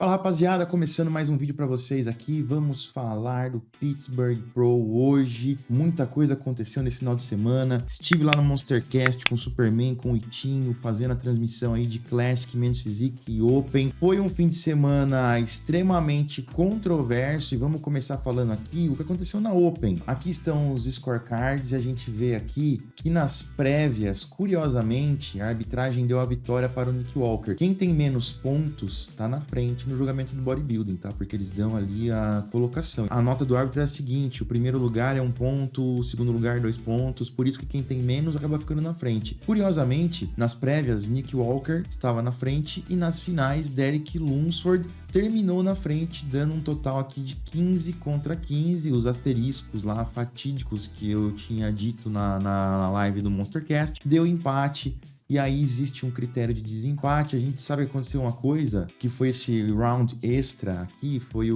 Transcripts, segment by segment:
Fala rapaziada, começando mais um vídeo pra vocês aqui, vamos falar do Pittsburgh Pro hoje, muita coisa aconteceu nesse final de semana, estive lá no MonsterCast com o Superman, com o Itinho, fazendo a transmissão aí de Classic, Men's Physique e Open, foi um fim de semana extremamente controverso e vamos começar falando aqui o que aconteceu na Open. Aqui estão os scorecards e a gente vê aqui que nas prévias, curiosamente, a arbitragem deu a vitória para o Nick Walker. Quem tem menos pontos tá na frente no julgamento do bodybuilding, tá? Porque eles dão ali a colocação. A nota do árbitro é a seguinte: o primeiro lugar é 1 ponto, o segundo lugar 2 pontos, por isso que quem tem menos acaba ficando na frente. Curiosamente, nas prévias, Nick Walker estava na frente e nas finais, Derek Lunsford terminou na frente, dando um total aqui de 15 contra 15, os asteriscos lá fatídicos que eu tinha dito na live do MonsterCast, deu empate. E aí existe um critério de desempate. A gente sabe que aconteceu uma coisa, que foi esse round extra aqui, foi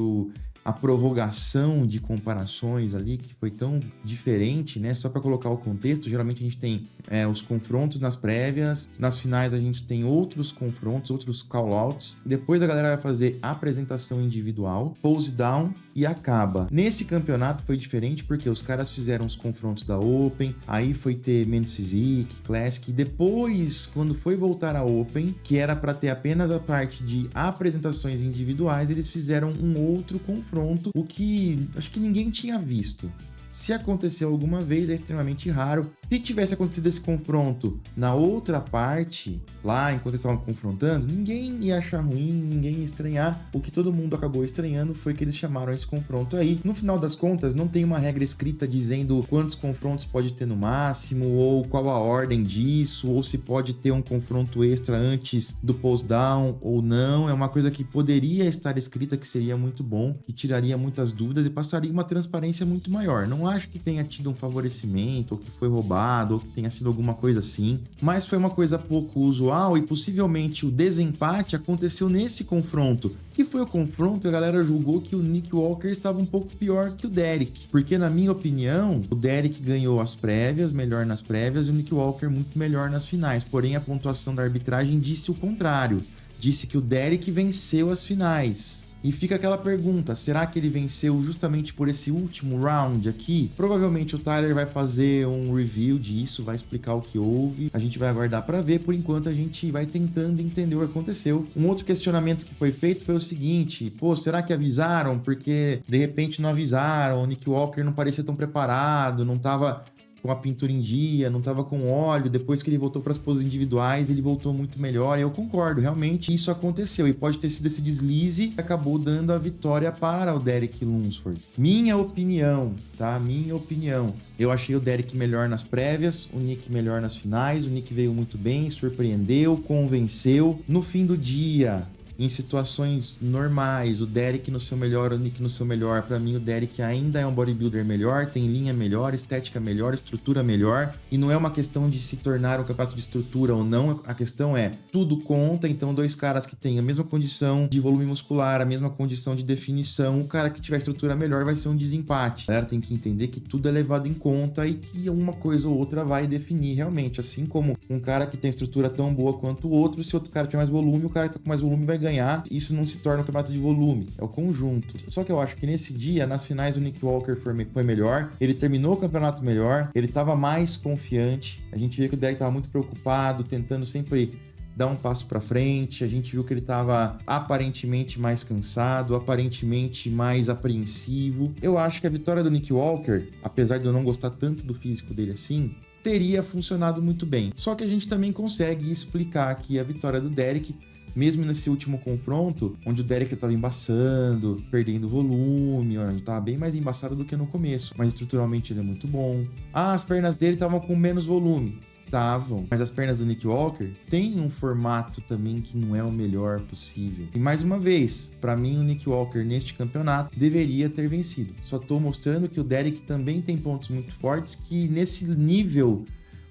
a prorrogação de comparações ali, que foi tão diferente, né? Só para colocar o contexto, geralmente a gente tem os confrontos nas prévias, nas finais a gente tem outros confrontos, outros call-outs, depois a galera vai fazer a apresentação individual, pose down e acaba. Nesse campeonato foi diferente porque os caras fizeram os confrontos da Open, aí foi ter Men's Physique, Classic, e depois, quando foi voltar a Open, que era para ter apenas a parte de apresentações individuais, eles fizeram um outro confronto, o que acho que ninguém tinha visto. Se aconteceu alguma vez, é extremamente raro. Se tivesse acontecido esse confronto na outra parte, lá enquanto eles estavam confrontando, ninguém ia achar ruim, ninguém ia estranhar. O que todo mundo acabou estranhando foi que eles chamaram esse confronto aí. No final das contas, não tem uma regra escrita dizendo quantos confrontos pode ter no máximo, ou qual a ordem disso, ou se pode ter um confronto extra antes do post down ou não. É uma coisa que poderia estar escrita, que seria muito bom, que tiraria muitas dúvidas e passaria uma transparência muito maior. Não acho que tenha tido um favorecimento, ou que foi roubado, ou que tenha sido alguma coisa assim, mas foi uma coisa pouco usual e possivelmente o desempate aconteceu nesse confronto, que foi o confronto e a galera julgou que o Nick Walker estava um pouco pior que o Derek, porque na minha opinião, o Derek ganhou as prévias, melhor nas prévias, e o Nick Walker muito melhor nas finais, porém a pontuação da arbitragem disse o contrário, disse que o Derek venceu as finais. E fica aquela pergunta, será que ele venceu justamente por esse último round aqui? Provavelmente o Tyler vai fazer um review disso, vai explicar o que houve. A gente vai aguardar para ver, por enquanto a gente vai tentando entender o que aconteceu. Um outro questionamento que foi feito foi o seguinte, pô, será que avisaram? Porque de repente não avisaram, o Nick Walker não parecia tão preparado, não tava com a pintura em dia, não tava com óleo, depois que ele voltou para as poses individuais, ele voltou muito melhor, e eu concordo, realmente isso aconteceu, e pode ter sido esse deslize que acabou dando a vitória para o Derek Lunsford. Minha opinião, tá? Minha opinião. Eu achei o Derek melhor nas prévias, o Nick melhor nas finais, o Nick veio muito bem, surpreendeu, convenceu. No fim do dia, em situações normais, o Derek no seu melhor, o Nick no seu melhor, pra mim o Derek ainda é um bodybuilder melhor, tem linha melhor, estética melhor, estrutura melhor, e não é uma questão de se tornar um campeonato de estrutura ou não, a questão é, tudo conta, então dois caras que têm a mesma condição de volume muscular, a mesma condição de definição, o cara que tiver estrutura melhor vai ser um desempate. A galera tem que entender que tudo é levado em conta e que uma coisa ou outra vai definir realmente, assim como um cara que tem estrutura tão boa quanto o outro, se outro cara tiver mais volume, o cara que tá com mais volume vai ganhar, isso não se torna um campeonato de volume, é o conjunto. Só que eu acho que nesse dia, nas finais, o Nick Walker foi melhor, ele terminou o campeonato melhor, ele tava mais confiante, a gente vê que o Derek tava muito preocupado, tentando sempre dar um passo para frente, a gente viu que ele tava aparentemente mais cansado, aparentemente mais apreensivo. Eu acho que a vitória do Nick Walker, apesar de eu não gostar tanto do físico dele assim, teria funcionado muito bem. Só que a gente também consegue explicar aqui a vitória do Derek, mesmo nesse último confronto, onde o Derek estava embaçando, perdendo volume, ele estava bem mais embaçado do que no começo, mas estruturalmente ele é muito bom. As pernas dele estavam com menos volume. Estavam, mas as pernas do Nick Walker têm um formato também que não é o melhor possível. E mais uma vez, para mim o Nick Walker neste campeonato deveria ter vencido. Só tô mostrando que o Derek também tem pontos muito fortes que nesse nível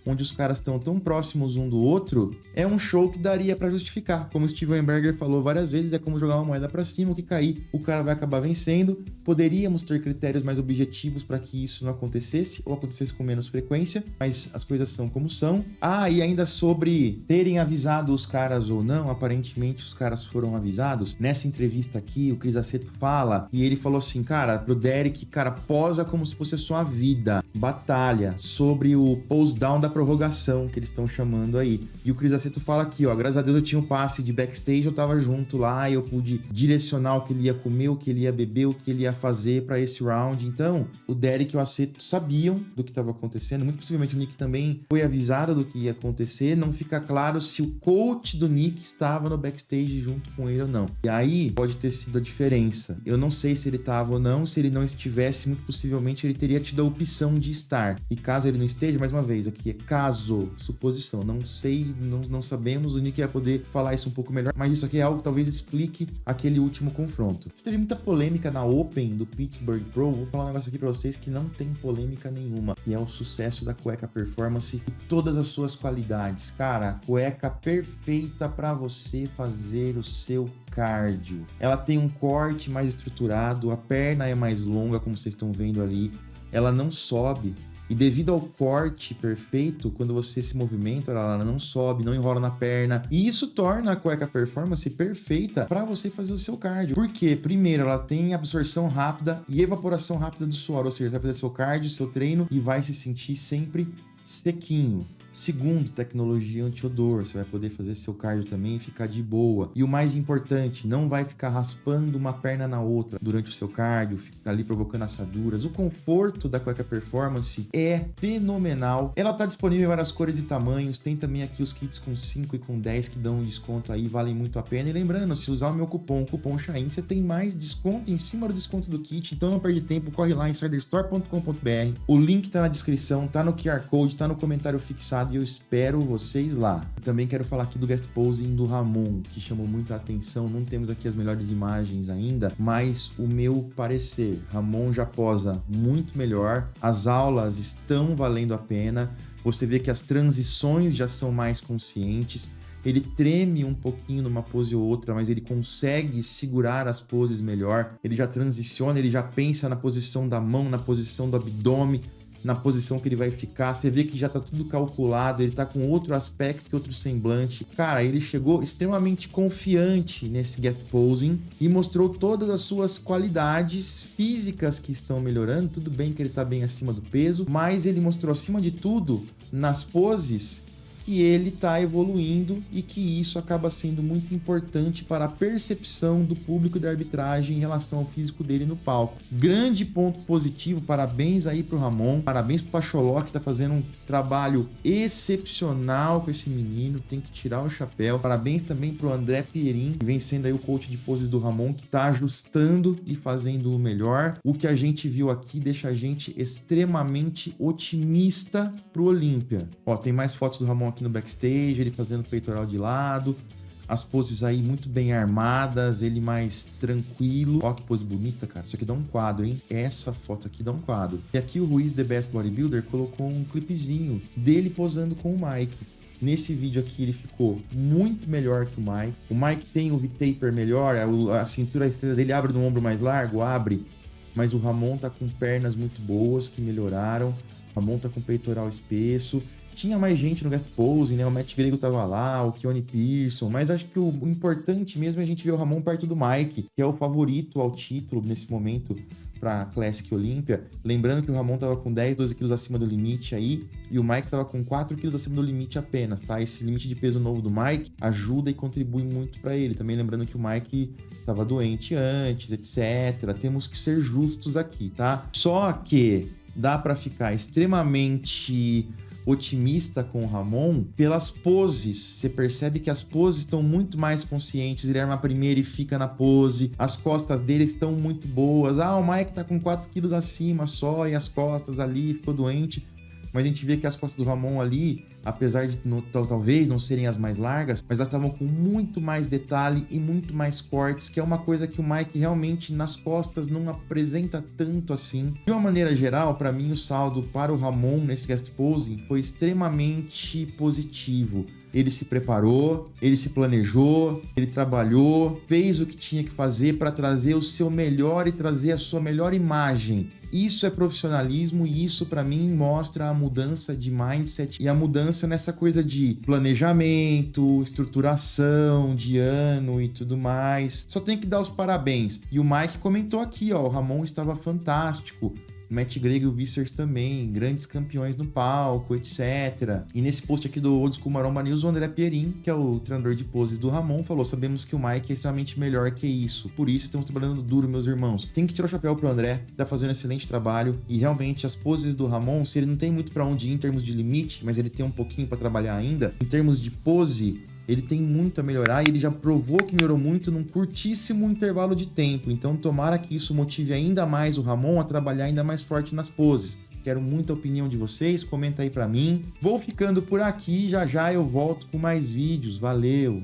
onde os caras estão tão próximos um do outro, é um show que daria pra justificar. Como o Steven Weinberger falou várias vezes, é como jogar uma moeda pra cima, o que cair, o cara vai acabar vencendo. Poderíamos ter critérios mais objetivos para que isso não acontecesse, ou acontecesse com menos frequência, mas as coisas são como são. E ainda sobre terem avisado os caras ou não, aparentemente os caras foram avisados. Nessa entrevista aqui, o Chris Aceto fala, e ele falou assim, cara, pro Derek, cara, posa como se fosse a sua vida. Batalha sobre o post-down da prorrogação, que eles estão chamando aí. E o Chris Aceto fala aqui, ó, graças a Deus eu tinha um passe de backstage, eu tava junto lá, e eu pude direcionar o que ele ia comer, o que ele ia beber, o que ele ia fazer pra esse round. Então, o Derek e o Aceto sabiam do que estava acontecendo, muito possivelmente o Nick também foi avisado do que ia acontecer, não fica claro se o coach do Nick estava no backstage junto com ele ou não. E aí, pode ter sido a diferença. Eu não sei se ele estava ou não, se ele não estivesse, muito possivelmente ele teria tido a opção de estar. E caso ele não esteja, mais uma vez, aqui é caso, suposição, não sei, não sabemos, o Nick vai poder falar isso um pouco melhor, mas isso aqui é algo que talvez explique aquele último confronto. Teve muita polêmica na Open do Pittsburgh Pro, vou falar um negócio aqui pra vocês que não tem polêmica nenhuma, e é o sucesso da cueca Performance e todas as suas qualidades. Cara, a cueca perfeita pra você fazer o seu cardio. Ela tem um corte mais estruturado, a perna é mais longa, como vocês estão vendo ali, ela não sobe. E devido ao corte perfeito, quando você se movimenta, ela não sobe, não enrola na perna. E isso torna a cueca Performance perfeita para você fazer o seu cardio. Por quê? Primeiro, ela tem absorção rápida e evaporação rápida do suor. Ou seja, você vai fazer seu cardio, seu treino e vai se sentir sempre sequinho. Segundo, tecnologia anti-odor, você vai poder fazer seu cardio também e ficar de boa. E o mais importante, não vai ficar raspando uma perna na outra durante o seu cardio, ficar ali provocando assaduras. O conforto da cueca Performance é fenomenal. Ela está disponível em várias cores e tamanhos, tem também aqui os kits com 5 e com 10 que dão um desconto aí, valem muito a pena. E lembrando, se usar o meu cupom Shain, você tem mais desconto em cima do desconto do kit, então não perde tempo, corre lá em insiderstore.com.br. O link tá na descrição, tá no QR Code, tá no comentário fixado, e eu espero vocês lá. Também quero falar aqui do guest posing do Ramon, que chamou muita atenção. Não temos aqui as melhores imagens ainda, mas o meu parecer, Ramon já posa muito melhor, as aulas estão valendo a pena, você vê que as transições já são mais conscientes, ele treme um pouquinho numa pose ou outra, mas ele consegue segurar as poses melhor, ele já transiciona, ele já pensa na posição da mão, na posição do abdômen, na posição que ele vai ficar, você vê que já tá tudo calculado, ele tá com outro aspecto, outro semblante. Cara, ele chegou extremamente confiante nesse guest posing e mostrou todas as suas qualidades físicas que estão melhorando. Tudo bem que ele tá bem acima do peso, mas ele mostrou acima de tudo nas poses que ele está evoluindo e que isso acaba sendo muito importante para a percepção do público da arbitragem em relação ao físico dele no palco. Grande ponto positivo, parabéns aí pro Ramon, parabéns pro Pacholó, que está fazendo um trabalho excepcional com esse menino, tem que tirar o chapéu. Parabéns também pro André Pierin, que vem sendo aí o coach de poses do Ramon, que está ajustando e fazendo o melhor. O que a gente viu aqui deixa a gente extremamente otimista pro Olímpia. Ó, tem mais fotos do Ramon aqui no backstage, ele fazendo peitoral de lado, as poses aí muito bem armadas, ele mais tranquilo. Ó que pose bonita, cara, isso aqui dá um quadro, hein? Essa foto aqui dá um quadro. E aqui o Ruiz The Best Bodybuilder colocou um clipezinho dele posando com o Mike. Nesse vídeo aqui ele ficou muito melhor que o Mike. O Mike tem o V-taper melhor, a cintura externa dele abre no ombro mais largo, abre, mas o Ramon tá com pernas muito boas que melhoraram. O Ramon tá com peitoral espesso. Tinha mais gente no guest posing, né? O Matt Grego tava lá, o Keone Pearson, mas acho que o importante mesmo é a gente ver o Ramon perto do Mike, que é o favorito ao título nesse momento para Classic Olympia. Lembrando que o Ramon tava com 10, 12 quilos acima do limite aí, e o Mike tava com 4 quilos acima do limite apenas, tá? Esse limite de peso novo do Mike ajuda e contribui muito para ele. Também lembrando que o Mike tava doente antes, etc. Temos que ser justos aqui, tá? Só que dá para ficar extremamente otimista com o Ramon pelas poses. Você percebe que as poses estão muito mais conscientes, ele arma a primeira e fica na pose, as costas dele estão muito boas. O Mike tá com 4 quilos acima só e as costas ali, ficou doente. mas a gente vê que as costas do Ramon ali, apesar de talvez não serem as mais largas, mas elas estavam com muito mais detalhe e muito mais cortes, que é uma coisa que o Mike realmente nas costas não apresenta tanto assim. De uma maneira geral, para mim o saldo para o Ramon nesse guest posing foi extremamente positivo. Ele se preparou, ele se planejou, ele trabalhou, fez o que tinha que fazer para trazer o seu melhor e trazer a sua melhor imagem. Isso é profissionalismo e isso para mim mostra a mudança de mindset e a mudança nessa coisa de planejamento, estruturação de ano e tudo mais. Só tem que dar os parabéns. E o Mike comentou aqui, ó, o Ramon estava fantástico. Matt Gregg e o Vissers também, grandes campeões no palco, etc. E nesse post aqui do Old School Maromba News, o André Pierin, que é o treinador de poses do Ramon, falou: sabemos que o Mike é extremamente melhor que isso, por isso estamos trabalhando duro, meus irmãos. Tem que tirar o chapéu pro André, tá fazendo um excelente trabalho, e realmente as poses do Ramon, se ele não tem muito pra onde ir em termos de limite, mas ele tem um pouquinho pra trabalhar ainda, em termos de pose, ele tem muito a melhorar e ele já provou que melhorou muito num curtíssimo intervalo de tempo. Então tomara que isso motive ainda mais o Ramon a trabalhar ainda mais forte nas poses. Quero muita opinião de vocês, comenta aí pra mim. Vou ficando por aqui, já já eu volto com mais vídeos. Valeu!